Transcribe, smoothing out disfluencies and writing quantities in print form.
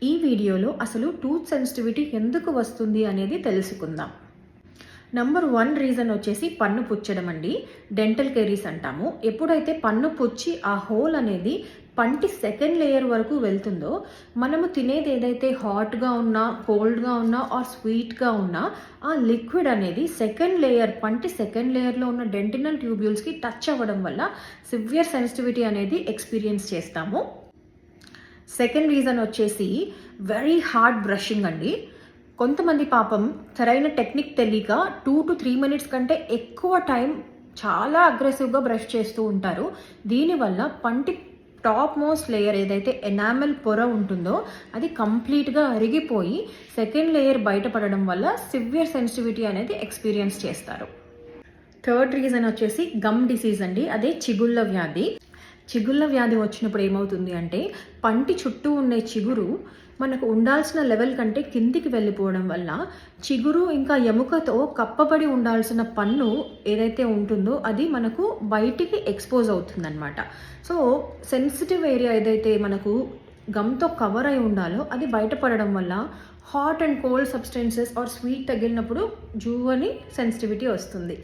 ఈ వీడియోలో అసలు టూత్ సెన్సిటివిటీ ఎందుకు వస్తుంది అనేది తెలుసుకుందాం. నంబర్ 1 రీజన్ వచ్చేసి పన్ను పుచ్చడం అండి. డెంటల్ కేరీస్ అంటాము. ఎప్పుడైతే పన్ను పుచ్చి ఆ హోల్ అనేది పంటి సెకండ్ లేయర్ వరకు వెళ్తుందో, మనము తినేది ఏదైతే హాట్గా ఉన్నా, కోల్డ్గా ఉన్నా ఆర్ స్వీట్గా ఉన్నా ఆ లిక్విడ్ అనేది సెకండ్ లేయర్, పంటి సెకండ్ లేయర్లో ఉన్న డెంటినల్ ట్యూబ్యూల్స్కి టచ్ అవ్వడం వల్ల సివియర్ సెన్సిటివిటీ అనేది ఎక్స్పీరియన్స్ చేస్తాము. సెకండ్ రీజన్ వచ్చేసి వెరీ హార్డ్ బ్రషింగ్ అండి. కొంతమంది పాపం సరైన టెక్నిక్ తెలియక 2 to 3 మినిట్స్ కంటే ఎక్కువ టైం చాలా అగ్రెసివ్గా బ్రష్ చేస్తూ ఉంటారు. దీనివల్ల పంటి టాప్ మోస్ట్ లేయర్ ఏదైతే ఎనామెల్ పొర ఉంటుందో అది కంప్లీట్గా అరిగిపోయి సెకండ్ లేయర్ బయటపడడం వల్ల సివియర్ సెన్సిటివిటీ అనేది ఎక్స్పీరియన్స్ చేస్తారు. థర్డ్ రీజన్ వచ్చేసి గమ్ డిసీజ్ అండి. అదే చిగుళ్ళ వ్యాధి. చిగుళ్ళ వ్యాధి వచ్చినప్పుడు ఏమవుతుంది అంటే పంటి చుట్టూ ఉండే చిగురు మనకు ఉండాల్సిన లెవెల్ కంటే కిందికి వెళ్ళిపోవడం వల్ల చిగురు ఇంకా ఎముకతో కప్పబడి ఉండాల్సిన పన్ను ఏదైతే ఉంటుందో అది మనకు బయటికి ఎక్స్పోజ్ అవుతుందన్నమాట. సో సెన్సిటివ్ ఏరియా ఏదైతే మనకు గమ్తో కవర్ అయి ఉండాలో అది బయటపడడం వల్ల hot and cold substances or sweet తగిలినప్పుడు జూ అని సెన్సిటివిటీ వస్తుంది.